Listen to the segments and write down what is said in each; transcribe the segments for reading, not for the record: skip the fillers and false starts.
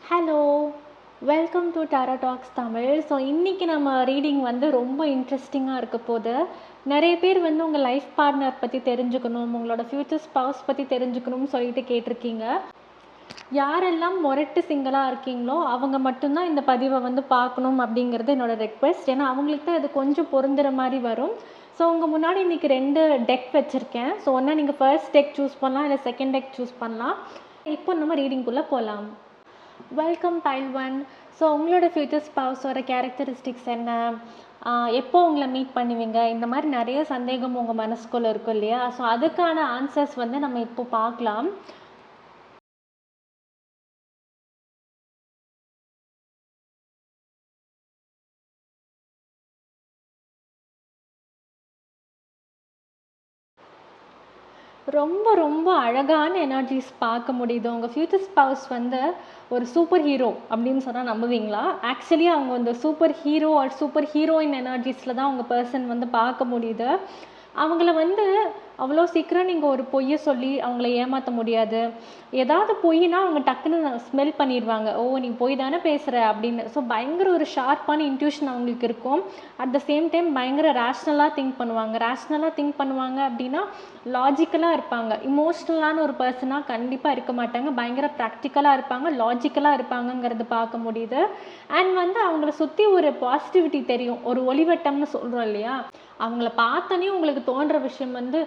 Hello! Welcome to Tara talks Tamil. So இன்றைக்கி நம்ம reading வந்து ரொம்ப இன்ட்ரெஸ்டிங்காக இருக்க போது. நிறைய பேர் வந்து உங்கள் லைஃப் பார்ட்னர் பற்றி தெரிஞ்சுக்கணும், உங்களோட ஃப்யூச்சர் ஸ்பவுஸ் பற்றி தெரிஞ்சுக்கணும்னு சொல்லிட்டு கேட்டிருக்கீங்க. யாரெல்லாம் மொரட்டு சிங்கிளாக இருக்கீங்களோ அவங்க மட்டும்தான் இந்த பதிவை வந்து பார்க்கணும் அப்படிங்கிறது என்னோடய ரெக்வெஸ்ட். ஏன்னா அவங்களுக்கு தான் இது கொஞ்சம் பொருந்துகிற மாதிரி வரும். ஸோ உங்கள் முன்னாடி இன்றைக்கி 2 டெக் வச்சுருக்கேன். ஸோ ஒன்றா நீங்கள் ஃபர்ஸ்ட் டெக் சூஸ் பண்ணலாம், இல்லை செகண்ட் டெக் சூஸ் பண்ணலாம். இப்போ நம்ம ரீடிங்குள்ளே போகலாம். Welcome file 1. ஸோ உங்களோட ஃப்யூச்சர் ஸ்பவுஸோட கேரக்டரிஸ்டிக்ஸ் என்ன, எப்போ உங்களை மீட் பண்ணுவீங்க, இந்த மாதிரி நிறைய சந்தேகம் உங்கள் மனசுக்குள்ளே இருக்கும் இல்லையா? ஸோ அதுக்கான ஆன்சர்ஸ் வந்து நம்ம இப்போ பார்க்கலாம். ரொம்ப ரொம்ப அழகான எனர்ஜிஸ் பார்க்க முடியுது. உங்கள் ஃப்யூச்சர் ஸ்பவுஸ் வந்து ஒரு சூப்பர் ஹீரோ அப்படின்னு சொன்னால் நம்புவீங்களா? ஆக்சுவலி அவங்க வந்து super hero or super heroine எனர்ஜிஸில் தான் உங்கள் பர்சன் வந்து பார்க்க முடியுது. அவங்கள வந்து அவ்வளோ சீக்கிரம் நீங்கள் ஒரு பொய்யை சொல்லி அவங்கள ஏமாற்ற முடியாது. ஏதாவது பொய்னா அவங்க டக்குன்னு ஸ்மெல் பண்ணிடுவாங்க. ஓ, நீ பொய் தானே பேசுகிற அப்படின்னு. ஸோ பயங்கர ஒரு ஷார்ப்பான இன்ட்யூஷன் அவங்களுக்கு இருக்கும். அட் த சேம் டைம் பயங்கர ரேஷ்னலாக திங்க் பண்ணுவாங்க அப்படின்னா லாஜிக்கலாக இருப்பாங்க. இமோஷ்னலான ஒரு பர்சனாக கண்டிப்பாக இருக்க மாட்டாங்க. பயங்கர ப்ராக்டிக்கலாக இருப்பாங்க, லாஜிக்கலாக இருப்பாங்கங்கிறது பார்க்க முடியுது. அண்ட் வந்து அவங்கள சுற்றி ஒரு பாசிட்டிவிட்டி தெரியும். ஒரு ஒளிவட்டம்னு சொல்கிறோம் இல்லையா? அவங்கள பார்த்தோன்னே உங்களுக்கு தோன்ற விஷயம் வந்து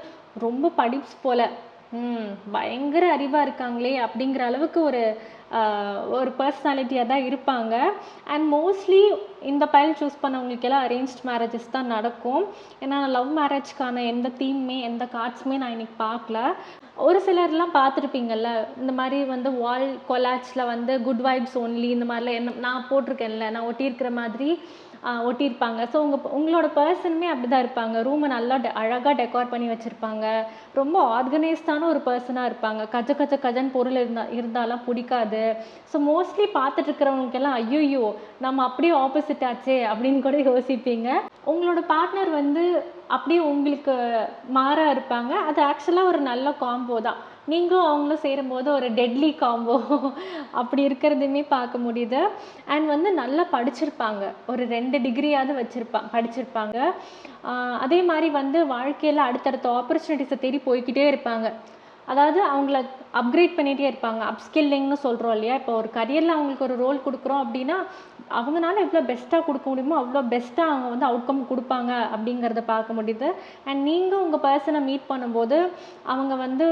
ரொம்ப படிப்ஸ் போல், பயங்கர அறிவாக இருக்காங்களே அப்படிங்கிற அளவுக்கு ஒரு பர்சனாலிட்டியாக தான் இருப்பாங்க. அண்ட் மோஸ்ட்லி இந்த பைல் சூஸ் பண்ணவங்களுக்கெல்லாம் அரேஞ்ச்ட் மேரேஜஸ் தான் நடக்கும். ஏன்னா லவ் மேரேஜ்க்கான எந்த தீமுமே எந்த கார்ட்ஸுமே நான் இன்றைக்கி பார்க்கல. ஒரு சிலர்லாம் பார்த்துருப்பீங்கள்ல, இந்த மாதிரி வந்து வால் கொலாச்சில் வந்து குட் வைப்ஸ் ஒன்லி இந்த மாதிரிலாம் என்ன நான் போட்டிருக்கேன்ல, நான் ஒட்டியிருக்கிற மாதிரி ஒட்டியிருப்பாங்க. ஸோ உங்களோட பர்சனுமே அப்படி தான் இருப்பாங்க. ரூமை நல்லா அழகாக டெக்கார் பண்ணி வச்சுருப்பாங்க. ரொம்ப ஆர்கனைஸ்டான ஒரு பர்சனாக இருப்பாங்க. கஜன்னு பொருள் இருந்தாலாம் பிடிக்காது. ஸோ மோஸ்ட்லி பார்த்துட்ருக்கிறவங்களுக்கெல்லாம் ஐயோ நம்ம அப்படியே ஆப்போசிட் ஆச்சே அப்படின்னு கூட யோசிப்பீங்க. உங்களோட பார்ட்னர் வந்து அப்படியே உங்களுக்கு மாறாக இருப்பாங்க. அது ஆக்சுவலாக ஒரு நல்ல காம்போ தான். நீங்களும் அவங்களும் சேரும்போது ஒரு டெட்லி காம்போ அப்படி இருக்கிறதுமே பார்க்க முடியுது. அண்ட் வந்து நல்லா படிச்சிருப்பாங்க. ஒரு 2 டிகிரியாவது படிச்சிருப்பாங்க. அதே மாதிரி வந்து வாழ்க்கையில் அடுத்தடுத்த ஆப்பர்ச்சுனிட்டிஸை தேடி போய்கிட்டே இருப்பாங்க. அதாவது அவங்கள அப்கிரேட் பண்ணிகிட்டே இருப்பாங்க. அப்ஸ்கில்லிங்னு சொல்கிறோம் இல்லையா? இப்போ ஒரு கரியரில் அவங்களுக்கு ஒரு ரோல் கொடுக்குறோம் அப்படின்னா அவங்களால எவ்வளோ பெஸ்ட்டாக கொடுக்க முடியுமோ அவ்வளோ பெஸ்ட்டாக அவங்க வந்து அவுட்கம் கொடுப்பாங்க அப்படிங்கிறத பார்க்க முடியுது. அண்ட் நீங்கள் உங்கள் பர்சனை மீட் பண்ணும்போது அவங்க வந்து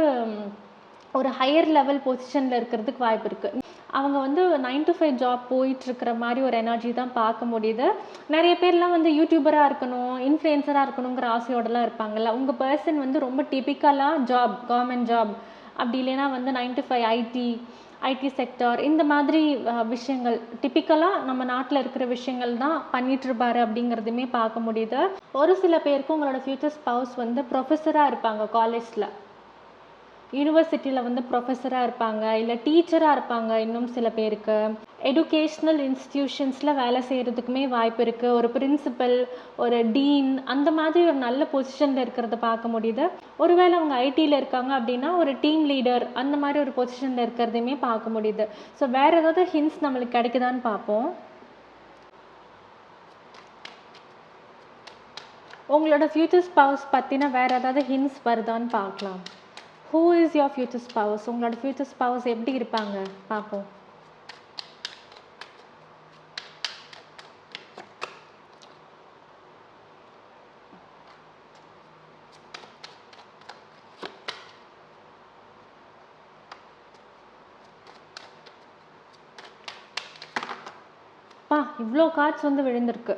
ஒரு ஹையர் லெவல் பொசிஷனில் இருக்கிறதுக்கு வாய்ப்பு இருக்குது. அவங்க வந்து 9 to 5 ஜாப் போயிட்டுருக்கிற மாதிரி ஒரு எனர்ஜி தான் பார்க்க முடியுது. நிறைய பேர்லாம் வந்து யூடியூபராக இருக்கணும், இன்ஃப்ளூயன்சராக இருக்கணுங்கிற ஆசையோடலாம் இருப்பாங்கள்ல. உங்கள் பர்சன் வந்து ரொம்ப டிப்பிக்கலாக கவர்மெண்ட் ஜாப் அப்படி இல்லைன்னா வந்து 9 to 5 ஐடி செக்டார் இந்த மாதிரி விஷயங்கள் டிப்பிக்கலாக நம்ம நாட்டில் இருக்கிற விஷயங்கள் தான் பண்ணிகிட்ருப்பாரு அப்படிங்கிறதுமே பார்க்க முடியுது. ஒரு சில பேருக்கு உங்களோட ஃப்யூச்சர் ஸ்பவுஸ் வந்து ப்ரொஃபஸராக இருப்பாங்க. காலேஜில் யூனிவர்சிட்டியில் வந்து ப்ரொஃபஸராக இருப்பாங்க, இல்லை டீச்சராக இருப்பாங்க. இன்னும் சில பேருக்கு எஜுகேஷ்னல் இன்ஸ்டிடியூஷன்ஸில் வேலை செய்கிறதுக்குமே வாய்ப்பு இருக்குது. ஒரு பிரின்சிபல், ஒரு டீன் அந்த மாதிரி ஒரு நல்ல பொசிஷனில் இருக்கிறத பார்க்க முடியுது. ஒருவேளை அவங்க ஐடியில் இருக்காங்க அப்படின்னா ஒரு டீம் லீடர் அந்த மாதிரி ஒரு பொசிஷனில் இருக்கிறதையுமே பார்க்க முடியுது. ஸோ வேறு ஏதாவது ஹிண்ட்ஸ் நம்மளுக்கு கிடைக்குதான்னு பார்ப்போம். உங்களோட ஃப்யூச்சர் ஸ்பவுஸ் பற்றின வேறு ஏதாவது ஹிண்ட்ஸ் வருதான்னு பார்க்கலாம். Who is your future spouse? உங்களோட ஃப்யூச்சர் ஸ்பவுஸ் எப்படி இருப்பாங்க பார்ப்போம். இவ்வளோ கார்ட்ஸ் வந்து விழுந்திருக்கு.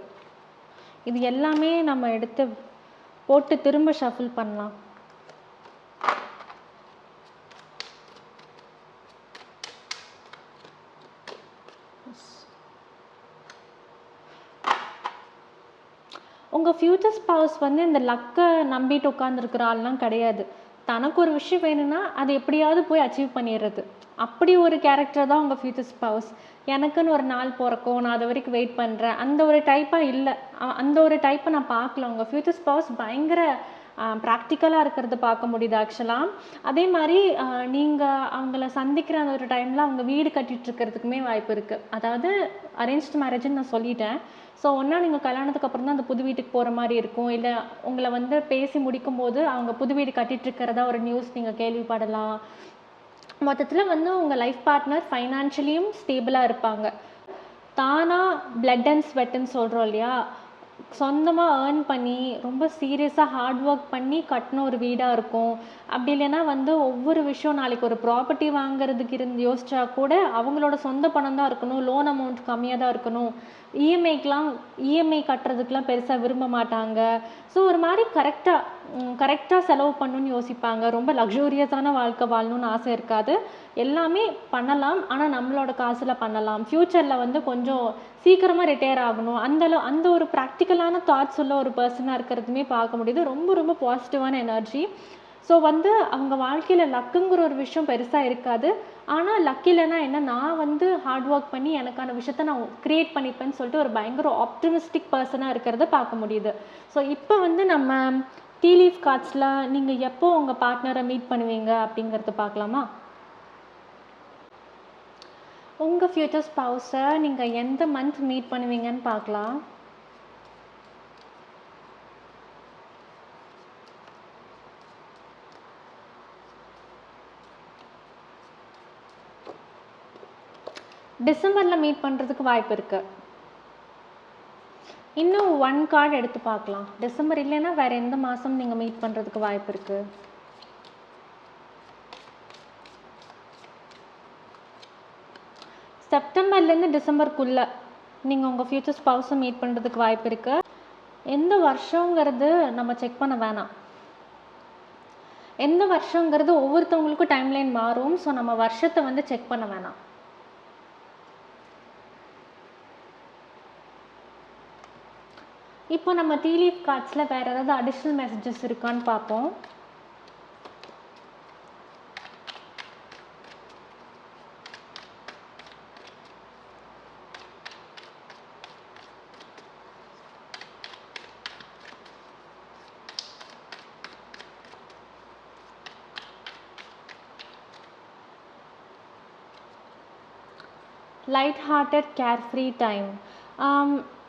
இது எல்லாமே நம்ம எடுத்து போட்டு திரும்ப ஷஃபில் பண்ணலாம். உங்கள் ஃப்யூச்சர் ஸ்பவுஸ் வந்து இந்த லக்கை நம்பிட்டு உட்காந்துருக்கிற ஆள்லாம் கிடையாது. தனக்கு ஒரு விஷயம் வேணும்னா அதை எப்படியாவது போய் அச்சீவ் பண்ணிடுறது. அப்படி ஒரு கேரக்டர் தான் உங்கள் ஃப்யூச்சர் ஸ்பவுஸ். எனக்குன்னு ஒரு நாள் பிறக்கும், நான் அது வரைக்கும் வெயிட் பண்ணுறேன், அந்த ஒரு டைப்பாக இல்லை. அந்த ஒரு டைப்பை நான் பார்க்கல. உங்கள் ஃப்யூச்சர் ஸ்பவுஸ் பயங்கர ப்ராக்டிக்கலாக இருக்கிறது பார்க்க முடியுது ஆக்சுவலாக. அதே மாதிரி நீங்கள் அவங்கள சந்திக்கிற அந்த ஒரு டைமில் அவங்க வீடு கட்டிட்டு இருக்கிறதுக்குமே வாய்ப்பு இருக்குது. அதாவது அரேஞ்ச்டு மேரேஜ்னு நான் சொல்லிட்டேன். ஸோ ஒன்றா நீங்கள் கல்யாணத்துக்கு அப்புறம் தான் அந்த புது வீட்டுக்கு போகிற மாதிரி இருக்கும், இல்லை உங்களை வந்து பேசி முடிக்கும்போது அவங்க புது வீடு கட்டிட்டு இருக்கிறதா ஒரு நியூஸ் நீங்கள் கேள்விப்படலாம். மொத்தத்தில் வந்து உங்கள் லைஃப் பார்ட்னர் ஃபைனான்ஷியலியும் ஸ்டேபிளாக இருப்பாங்க. தானாக பிளட் அண்ட் ஸ்வெட்டுன்னு சொல்கிறோம் இல்லையா, சொந்தமாக ஏர்ன் பண்ணி ரொம்ப சீரியஸாக ஹார்ட் ஒர்க் பண்ணி கட்டின ஒரு வீடாக இருக்கும். அப்படி இல்லைன்னா வந்து ஒவ்வொரு விஷயம் நாளைக்கு ஒரு ப்ராப்பர்ட்டி வாங்குறதுக்கு யோசிச்சா கூட அவங்களோட சொந்த பணம் தான் இருக்கணும், லோன் அமௌண்ட் கம்மியாக தான் இருக்கணும், இஎம்ஐ கட்டுறதுக்கெலாம் பெருசாக விரும்ப மாட்டாங்க. ஸோ ஒரு மாதிரி கரெக்டாக செலவு பண்ணணும்னு யோசிப்பாங்க. ரொம்ப லக்ஸூரியஸான வாழ்க்கை வாழணும்னு ஆசை இருக்காது. எல்லாமே பண்ணலாம், ஆனால் நம்மளோட காசில் பண்ணலாம். ஃப்யூச்சரில் வந்து கொஞ்சம் சீக்கிரமாக ரிட்டையர் ஆகணும், அந்த ஒரு ப்ராக்டிக்கலான தாட்ஸ் உள்ள ஒரு பர்சனாக இருக்கிறதுமே பார்க்க முடியுது. ரொம்ப ரொம்ப பாசிட்டிவான எனர்ஜி. ஸோ வந்து அவங்க வாழ்க்கையில் லக்குங்கிற ஒரு விஷயம் பெருசாக இருக்காது. ஆனால் லக் இல்லைன்னா என்ன, நான் வந்து ஹார்ட் ஒர்க் பண்ணி எனக்கான விஷயத்த நான் க்ரியேட் பண்ணிப்பேன்னு சொல்லிட்டு ஒரு பயங்கர ஆப்டிமிஸ்டிக் பர்சனாக இருக்கிறத பார்க்க முடியுது. ஸோ இப்போ வந்து நம்ம டீ லீஃப் கார்ட்ஸில் நீங்கள் எப்போ உங்கள் பார்ட்னரை மீட் பண்ணுவீங்க அப்படிங்கிறத பார்க்கலாமா? உங்கள் ஃப்யூச்சர் ஸ்பௌஸை நீங்கள் எந்த மந்த் மீட் பண்ணுவீங்கன்னு பார்க்கலாம். டிசம்பரில் மீட் பண்ணுறதுக்கு வாய்ப்பு இருக்குது. இன்னும் 1 கார்டு எடுத்து பார்க்கலாம். டிசம்பர் இல்லைன்னா வேறு எந்த மாதம் நீங்கள் மீட் பண்ணுறதுக்கு வாய்ப்பு இருக்குது? செப்டம்பர்லேருந்து டிசம்பருக்குள்ளே நீங்கள் உங்கள் ஃப்யூச்சர் ஸ்பௌஸை மீட் பண்ணுறதுக்கு வாய்ப்பு இருக்குது. எந்த வருஷங்கிறது நம்ம செக் பண்ண வேணாம். எந்த வருஷங்கிறது ஒவ்வொருத்தவங்களுக்கும் டைம்லைன் மாறும். ஸோ நம்ம வருஷத்தை வந்து செக் பண்ண வேணாம். இப்போ நம்ம டீ லீஃப் கார்ட்ஸில் வேறு ஏதாவது அடிஷ்னல் மெசேஜஸ் இருக்கான்னு பார்ப்போம். Light hearted care free time.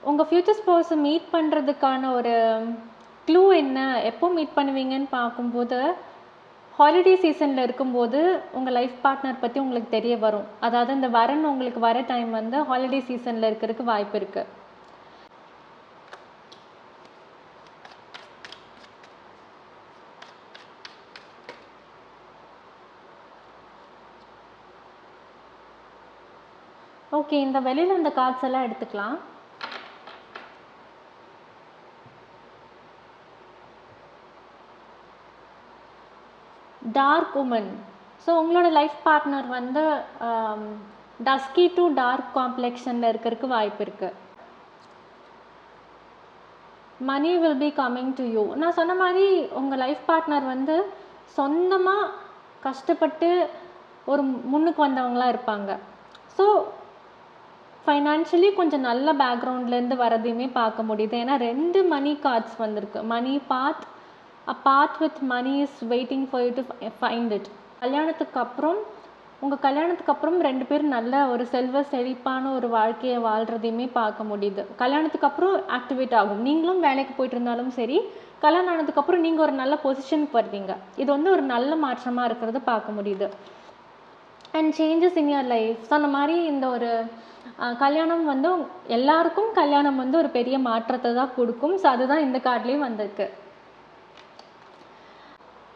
உங்கள் ஃப்யூச்சர் ஸ்பௌஸை மீட் பண்ணுறதுக்கான ஒரு க்ளூ என்ன, எப்போ மீட் பண்ணுவீங்கன்னு பார்க்கும்போது ஹாலிடே சீசனில் இருக்கும்போது உங்கள் லைஃப் பார்ட்னர் பற்றி உங்களுக்கு தெரிய வரும். அதாவது இந்த வரன் உங்களுக்கு வர டைம் வந்து ஹாலிடே சீசனில் இருக்கிறதுக்கு வாய்ப்பு இருக்குது. ஓகே, இந்த வெளியில் இந்த கார்ட்ஸ் எல்லாம் எடுத்துக்கலாம். Dark woman. ஸோ உங்களோட லைஃப் பார்ட்னர் வந்து டஸ்கி டு டார்க் காம்ப்ளெக்ஷனில் இருக்கிறதுக்கு வாய்ப்பு இருக்குது. Money will be coming to you. நான் சொன்ன மாதிரி உங்கள் லைஃப் பார்ட்னர் வந்து சொந்தமாக கஷ்டப்பட்டு ஒரு முன்னுக்கு வந்தவங்களாக இருப்பாங்க. ஸோ ஃபைனான்ஷியலி கொஞ்சம் நல்ல பேக்ரவுண்ட்லேருந்து வரதையுமே பார்க்க முடியுது. ஏன்னா 2 மணி கார்ட்ஸ் வந்திருக்கு. Money path, a path with money is waiting for you to find it. உங்கள் கல்யாணத்துக்கு அப்புறம் 2 பேரும் நல்ல ஒரு செழிப்பான ஒரு வாழ்க்கையை வாழ்கிறதையுமே பார்க்க முடியுது. கல்யாணத்துக்கு அப்புறம் ஆக்டிவேட் ஆகும். நீங்களும் வேலைக்கு போயிட்டு இருந்தாலும் சரி, கல்யாணம் ஆனதுக்கப்புறம் நீங்கள் ஒரு நல்ல பொசிஷனுக்கு வருவீங்க. இது வந்து ஒரு நல்ல மாற்றமாக இருக்கிறத பார்க்க முடியுது. And changes in your life. So அந்த மாதிரி இந்த ஒரு கல்யாணம் வந்து எல்லாருக்கும் கல்யாணம் வந்து ஒரு பெரிய மாற்றத்தை தான் கொடுக்கும். ஸோ அதுதான் இந்த கார்ட்லேயும் வந்திருக்கு.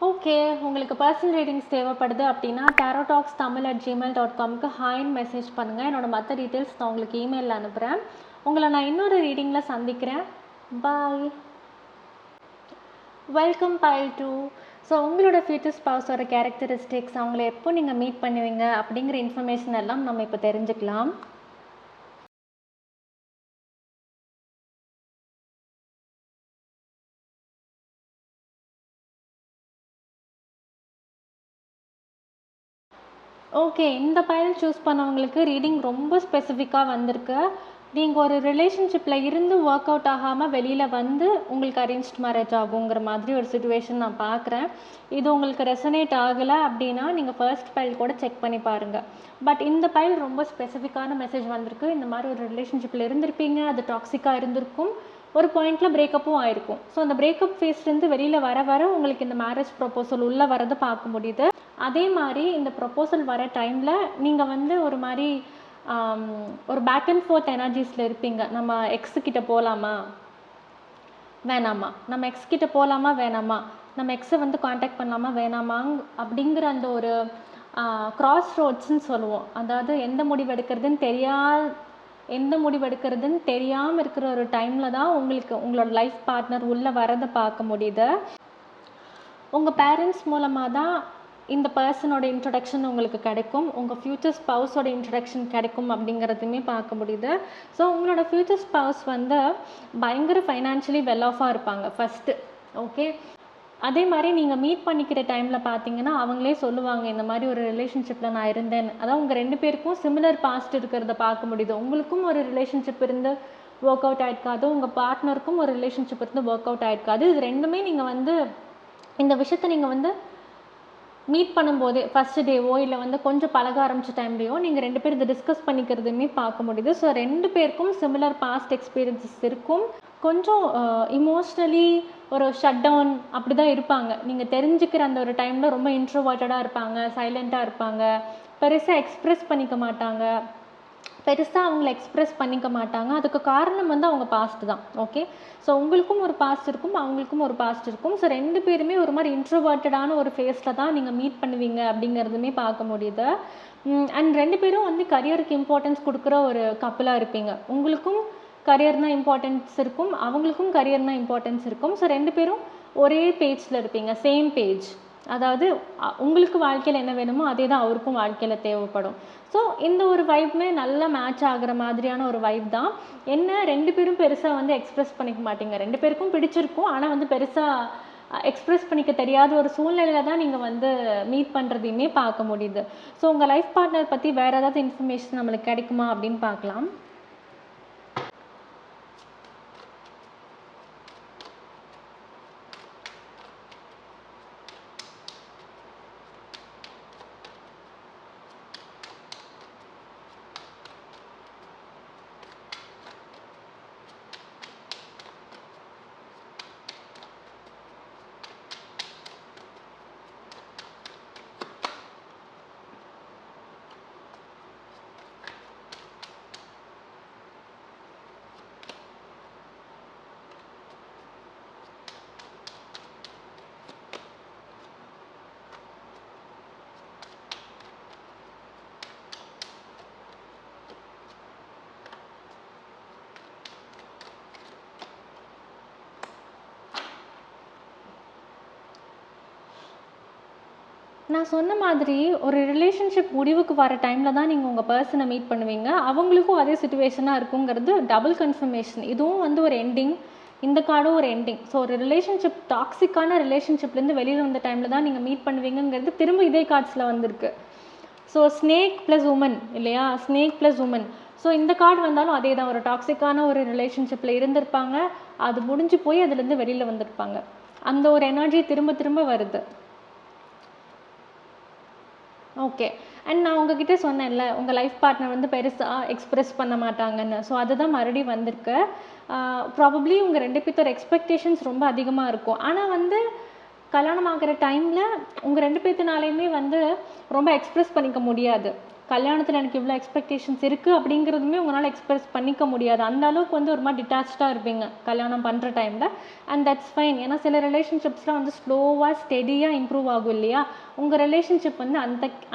ஓகே, உங்களுக்கு பர்சனல் ரீடிங்ஸ் தேவைப்படுது அப்படின்னா tarotalkstamil@gmail.comக்கு ஹாய்ன்னு மெசேஜ் பண்ணுங்கள். என்னோட மற்ற டீட்டெயில்ஸ் நான் உங்களுக்கு இமெயிலில் அனுப்புகிறேன். உங்களை நான் இன்னொரு ரீடிங்கில் சந்திக்கிறேன். பாய். Welcome pile 2. ஸோ உங்களோட ஃப்யூச்சர் ஸ்பௌஸோட கேரக்டரிஸ்டிக்ஸ், அவங்கள எப்போ நீங்கள் மீட் பண்ணுவீங்க அப்படிங்கிற இன்ஃபர்மேஷன் எல்லாம் நம்ம இப்போ தெரிஞ்சுக்கலாம். ஓகே, இந்த பைல் சூஸ் பண்ணவங்களுக்கு ரீடிங் ரொம்ப ஸ்பெசிஃபிக்காக வந்திருக்கு. நீங்கள் ஒரு ரிலேஷன்ஷிப்பில் இருந்து ஒர்க் அவுட் ஆகாமல் வெளியில் வந்து உங்களுக்கு அரேஞ்ச்ட் மேரேஜ் ஆகுங்கிற மாதிரி ஒரு சுச்சுவேஷன் நான் பார்க்குறேன். இது உங்களுக்கு ரெசனேட் ஆகலை அப்படின்னா நீங்கள் ஃபர்ஸ்ட் பைல் கூட செக் பண்ணி பாருங்கள். பட் இந்த பைல் ரொம்ப ஸ்பெசிஃபிக்கான மெசேஜ் வந்திருக்கு. இந்த மாதிரி ஒரு ரிலேஷன்ஷிப்பில் இருந்திருப்பீங்க, அது டாக்ஸிக்காக இருந்திருக்கும், ஒரு பாயிண்டில் பிரேக்கப்பும் ஆயிருக்கும். ஸோ அந்த பிரேக்கப் ஃபேஸ்லேருந்து வெளியில் வர வர உங்களுக்கு இந்த மேரேஜ் ப்ரொப்போசல் உள்ளே வரதை பார்க்க முடியுது. அதே மாதிரி இந்த ப்ரொப்போசல் வர டைமில் நீங்கள் வந்து ஒரு மாதிரி ஒரு பேக் அண்ட் ஃபோர்த் எனர்ஜிஸில் இருப்பீங்க. நம்ம எக்ஸுக்கிட்ட போகலாமா வேணாமா, நம்ம எக்ஸ்கிட்ட போகலாமா வேணாமா, நம்ம எக்ஸை வந்து காண்டாக்ட் பண்ணலாமா வேணாமா அப்படிங்கிற அந்த ஒரு கிராஸ் ரோட்ஸ்ன்னு சொல்லுவோம். அதாவது எந்த முடிவு எடுக்கிறதுன்னு தெரியாமல் இருக்கிற ஒரு டைமில் தான் உங்களுக்கு உங்களோட லைஃப் பார்ட்னர் உள்ளே வரதை பார்க்க முடியுது. உங்கள் பேரண்ட்ஸ் மூலமாக தான் இந்த பர்சனோட இன்ட்ரடக்ஷன் உங்களுக்கு கிடைக்கும், உங்கள் ஃப்யூச்சர் ஸ்பவுஸோட இன்ட்ரடக்ஷன் கிடைக்கும் அப்படிங்கிறதுமே பார்க்க முடியுது. ஸோ உங்களோட ஃப்யூச்சர் ஸ்பவுஸ் வந்து பயங்கர ஃபைனான்ஷியலி வெல் ஆஃபாக இருப்பாங்க ஃபஸ்ட்டு. ஓகே, அதே மாதிரி நீங்கள் மீட் பண்ணிக்கிற டைமில் பார்த்தீங்கன்னா அவங்களே சொல்லுவாங்க, இந்த மாதிரி ஒரு ரிலேஷன்ஷிப்பில் நான் இருந்தேன். அதாவது உங்கள் 2 பேருக்கும் சிமிலர் பாஸ்ட் இருக்கிறத பார்க்க முடியுது. உங்களுக்கும் ஒரு ரிலேஷன்ஷிப் இருந்து ஒர்க் அவுட் ஆகிருக்காது, உங்கள் பார்ட்னருக்கும் ஒரு ரிலேஷன்ஷிப் இருந்து ஒர்க் அவுட் ஆகிருக்காது. இது ரெண்டுமே நீங்கள் வந்து இந்த விஷயத்தை நீங்கள் வந்து மீட் பண்ணும்போதே ஃபஸ்ட்டு டேவோ இல்லை வந்து கொஞ்சம் பழக ஆரம்பித்த டைம்லேயோ நீங்கள் 2 பேர் இதை டிஸ்கஸ் பண்ணிக்கிறதுமே பார்க்க முடியுது. ஸோ 2 பேருக்கும் சிமிலர் பாஸ்ட் எக்ஸ்பீரியன்ஸஸ் இருக்கும். கொஞ்சம் இமோஷ்னலி ஒரு ஷட் டவுன் அப்படி தான் இருப்பாங்க. நீங்கள் தெரிஞ்சுக்கிற அந்த ஒரு டைமில் ரொம்ப இன்ட்ரோவர்ட்டடாக இருப்பாங்க, சைலண்ட்டாக இருப்பாங்க, பெருசாக எக்ஸ்ப்ரெஸ் பண்ணிக்க மாட்டாங்க, அதுக்கு காரணம் வந்து அவங்க பாஸ்ட் தான். ஓகே, ஸோ உங்களுக்கும் ஒரு பாஸ்ட் இருக்கும், அவங்களுக்கும் ஒரு பாஸ்ட் இருக்கும். ஸோ 2 பேருமே ஒரு மாதிரி இன்ட்ரோவர்ட்டடான ஒரு ஃபேஸில் தான் நீங்கள் மீட் பண்ணுவீங்க அப்படிங்கிறதுமே பார்க்க முடியுது. அண்ட் 2 பேரும் வந்து கரியருக்கு இம்பார்ட்டன்ஸ் கொடுக்குற ஒரு கப்பலாக இருப்பீங்க. உங்களுக்கும் கரியர்னால் இம்பார்ட்டன்ஸ் இருக்கும், அவங்களுக்கும் கரியர்னால் இம்பார்ட்டன்ஸ் இருக்கும். ஸோ 2 பேரும் ஒரே பேஜில் இருப்பீங்க, சேம் பேஜ். அதாவது உங்களுக்கு வாழ்க்கையில் என்ன வேணுமோ அதே தான் அவருக்கும் வாழ்க்கையில் தேவைப்படும். ஸோ இந்த ஒரு வைப்புமே நல்லா மேட்ச் ஆகிற மாதிரியான ஒரு வைப் தான். என்ன 2 பேரும் பெருசாக வந்து எக்ஸ்ப்ரெஸ் பண்ணிக்க மாட்டீங்க. 2 பேருக்கும் பிடிச்சிருக்கும், ஆனால் வந்து பெருசாக எக்ஸ்ப்ரெஸ் பண்ணிக்க தெரியாத ஒரு சூழ்நிலையில் தான் நீங்கள் வந்து மீட் பண்ணுறதையுமே பார்க்க முடியுது. ஸோ உங்கள் லைஃப் பார்ட்னர் பற்றி வேறு ஏதாவது இன்ஃபர்மேஷன் நம்மளுக்கு கிடைக்குமா அப்படின்னு பார்க்கலாம். நான் சொன்ன மாதிரி ஒரு ரிலேஷன்ஷிப் முடிவுக்கு வர டைமில் தான் நீங்கள் உங்கள் பர்சனை மீட் பண்ணுவீங்க. அவங்களுக்கும் அதே சுச்சுவேஷனாக இருக்குங்கிறது டபுள் கன்ஃபர்மேஷன். இதுவும் வந்து ஒரு எண்டிங், இந்த கார்டும் ஒரு எண்டிங். ஸோ ஒரு ரிலேஷன்ஷிப் டாக்ஸிக்கான ரிலேஷன்ஷிப்லேருந்து வெளியில் வந்த டைமில் தான் நீங்கள் மீட் பண்ணுவீங்கிறது திரும்ப இதே கார்ட்ஸில் வந்திருக்கு. ஸோ ஸ்னேக் ப்ளஸ் உமன் இல்லையா, ஸ்னேக் ப்ளஸ் உமன். ஸோ இந்த கார்டு வந்தாலும் அதே தான், ஒரு டாக்ஸிக்கான ஒரு ரிலேஷன்ஷிப்பில் இருந்திருப்பாங்க, அது முடிஞ்சு போய் அதுலேருந்து வெளியில் வந்திருப்பாங்க. அந்த ஒரு எனர்ஜி திரும்ப திரும்ப வருது. ஓகே, அண்ட் நான் உங்ககிட்ட சொன்னேன்ல உங்கள் லைஃப் பார்ட்னர் வந்து பெருசாக எக்ஸ்ப்ரெஸ் பண்ண மாட்டாங்கன்னு. ஸோ அதுதான் மறுபடியும் வந்திருக்கு. ப்ராபப்ளி உங்கள் 2 பேர்த்தோட எக்ஸ்பெக்டேஷன்ஸ் ரொம்ப அதிகமாக இருக்கும். ஆனால் வந்து கல்யாணம் ஆகிற டைமில் உங்கள் 2 பேர்த்தினாலையுமே வந்து ரொம்ப எக்ஸ்ப்ரெஸ் பண்ணிக்க முடியாது. கல்யாணத்தில் எனக்கு இவ்வளோ எக்ஸ்பெக்டேஷன்ஸ் இருக்குது அப்படிங்கிறதுமே உங்களால் எக்ஸ்ப்ரெஸ் பண்ணிக்க முடியாது. அந்த அளவுக்கு வந்து ஒரு மாதிரி டிட்டாச்சாக இருப்பீங்க கல்யாணம் பண்ணுற டைமில். And that's fine. ஏன்னா சில ரிலேஷன்ஷிப்ஸ்லாம் வந்து ஸ்லோவாக ஸ்டெடியாக இம்ப்ரூவ் ஆகும் இல்லையா. உங்கள் ரிலேஷன்ஷிப் வந்து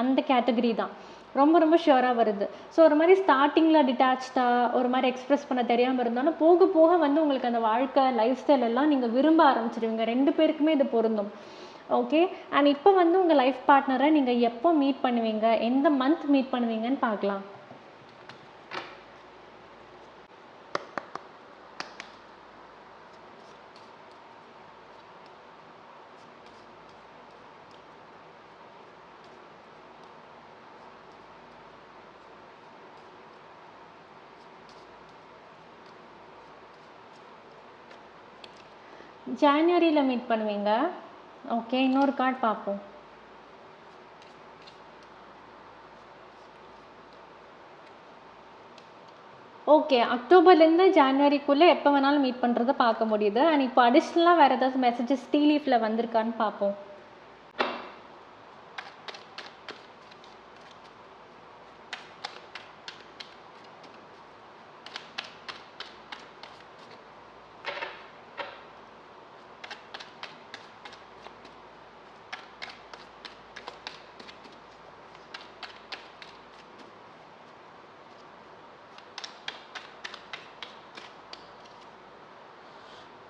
அந்த கேட்டகரி தான், ரொம்ப ரொம்ப ஷியோராக வருது. ஸோ ஒரு மாதிரி ஸ்டார்டிங்கில் டிட்டாச்சாக ஒரு மாதிரி எக்ஸ்ப்ரெஸ் பண்ண தெரியாமல் இருந்தாலும் போக போக வந்து உங்களுக்கு அந்த வாழ்க்கை லைஃப் ஸ்டைல் எல்லாம் நீங்கள் விரும்ப ஆரம்பிச்சிடுவீங்க. 2 பேருக்குமே இது பொருந்தும். ஓகே, அண்ட் இப்போ வந்து உங்கள் லைஃப் பார்ட்னரை நீங்கள் எப்போ மீட் பண்ணுவீங்க, எந்த மந்த் மீட் பண்ணுவீங்கன்னு பார்க்கலாம். ஜான்வரியில் மீட் பண்ணுவீங்க. ஓகே, இன்னொரு கார்டு பார்ப்போம். ஓகே, அக்டோபர்லேருந்து ஜான்வரிக்குள்ளே எப்போ வேணாலும் மீட் பண்ணுறதை பார்க்க முடியுது. அண்ட் இப்போ அடிஷ்னலாக வேறு ஏதாவது மெசேஜஸ் டீ லீஃபில் வந்திருக்கான்னு பார்ப்போம்.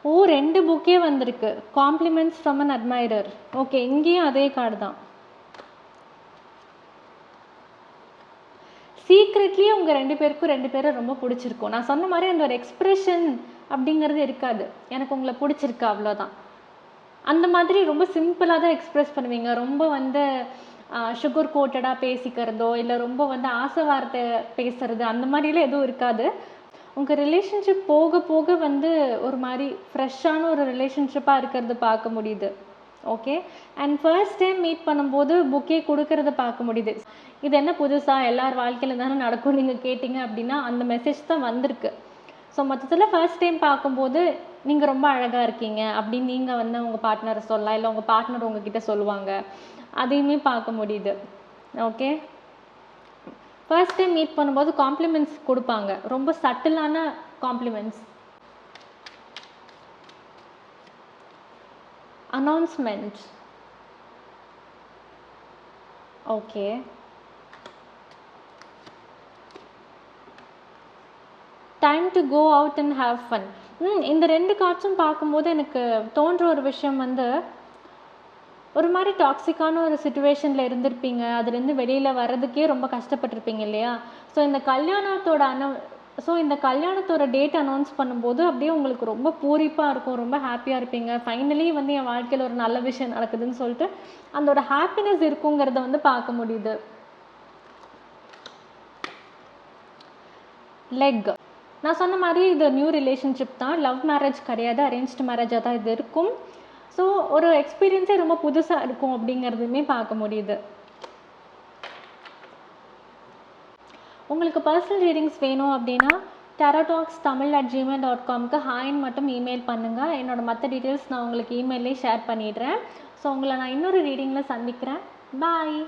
ஓ, 2 புக்கே வந்திருக்கு. Compliments from an admirer. Okay, இங்கேயும் அதே கார்டு தான். சீக்ரெட்லி உங்கள் 2 பேருக்கும் 2 பேரை ரொம்ப பிடிச்சிருக்கும். நான் சொன்ன மாதிரி அந்த ஒரு எக்ஸ்ப்ரெஷன் அப்படிங்கிறது இருக்காது. எனக்கு உங்களை பிடிச்சிருக்கு அவ்வளோதான். அந்த மாதிரி ரொம்ப சிம்பிளாக தான் எக்ஸ்ப்ரெஸ் பண்ணுவீங்க. ரொம்ப வந்து சுகர் கோட்டடாக பேசிக்கிறதோ இல்லை ரொம்ப வந்து ஆசை வார்த்தை பேசுறது அந்த மாதிரிலாம் எதுவும் இருக்காது. உங்கள் ரிலேஷன்ஷிப் போக போக வந்து ஒரு மாதிரி ஃப்ரெஷ்ஷான ஒரு ரிலேஷன்ஷிப்பாக இருக்கிறது பார்க்க முடியுது. Okay, and first time meet பண்ணும்போது புக்கே கொடுக்கறத பார்க்க முடியுது. இது என்ன புதுசாக எல்லார் வாழ்க்கையில் தானே நடக்கும் நீங்கள் கேட்டிங்க அப்படின்னா அந்த மெசேஜ் தான் வந்திருக்கு. ஸோ மொத்தத்தில் ஃபர்ஸ்ட் டைம் பார்க்கும்போது நீங்கள் ரொம்ப அழகாக இருக்கீங்க அப்படின்னு நீங்கள் வந்து உங்கள் பார்ட்னரை சொல்லலாம், இல்லை உங்கள் பார்ட்னர் உங்ககிட்ட சொல்லுவாங்க, அதையுமே பார்க்க முடியுது. ஓகே, ஃபர்ஸ்ட் டைம் மீட் பண்ணும்போது காம்ப்ளிமெண்ட்ஸ் கொடுப்பாங்க, ரொம்ப சட்டிலான compliments. Announcement. Okay, time to go out and have fun. இந்த 2 கார்ட்ஸும் பார்க்கும்போது எனக்கு தோன்ற ஒரு விஷயம் வந்து ஒரு மாதிரி டாக்ஸிக்கான ஒரு சுச்சுவேஷனில் இருந்திருப்பீங்க. அதுலேருந்து வெளியில் வர்றதுக்கே ரொம்ப கஷ்டப்பட்டிருப்பீங்க இல்லையா? ஸோ இந்த கல்யாணத்தோட டேட் அனௌன்ஸ் பண்ணும்போது அப்படியே உங்களுக்கு ரொம்ப பூரிப்பாக இருக்கும், ரொம்ப ஹாப்பியாக இருப்பீங்க. ஃபைனலி வந்து என் வாழ்க்கையில் ஒரு நல்ல விஷயம் நடக்குதுன்னு சொல்லிட்டு அந்த ஒரு ஹாப்பினஸ் இருக்குங்கிறத வந்து பார்க்க முடியுது. லெக். நான் சொன்ன மாதிரி இது நியூ ரிலேஷன்ஷிப் தான், லவ் மேரேஜ் கிடையாது, அரேஞ்ச்டு மேரேஜாக தான் இது இருக்கும். ஸோ ஒரு எக்ஸ்பீரியன்ஸே ரொம்ப புதுசாக இருக்கும் அப்படிங்கிறதுமே பார்க்க முடியுது. உங்களுக்கு பர்சனல் ரீடிங்ஸ் வேணும் அப்படின்னா tarotalkstamil@gmail.comக்கு ஹாய்ன்னு மட்டும் இமெயில் பண்ணுங்கள். என்னோடய மற்ற டீட்டெயில்ஸ் நான் உங்களுக்கு இமெயிலே ஷேர் பண்ணிடுறேன். ஸோ உங்களை நான் இன்னொரு ரீடிங்கில் சந்திக்கிறேன். பாய்.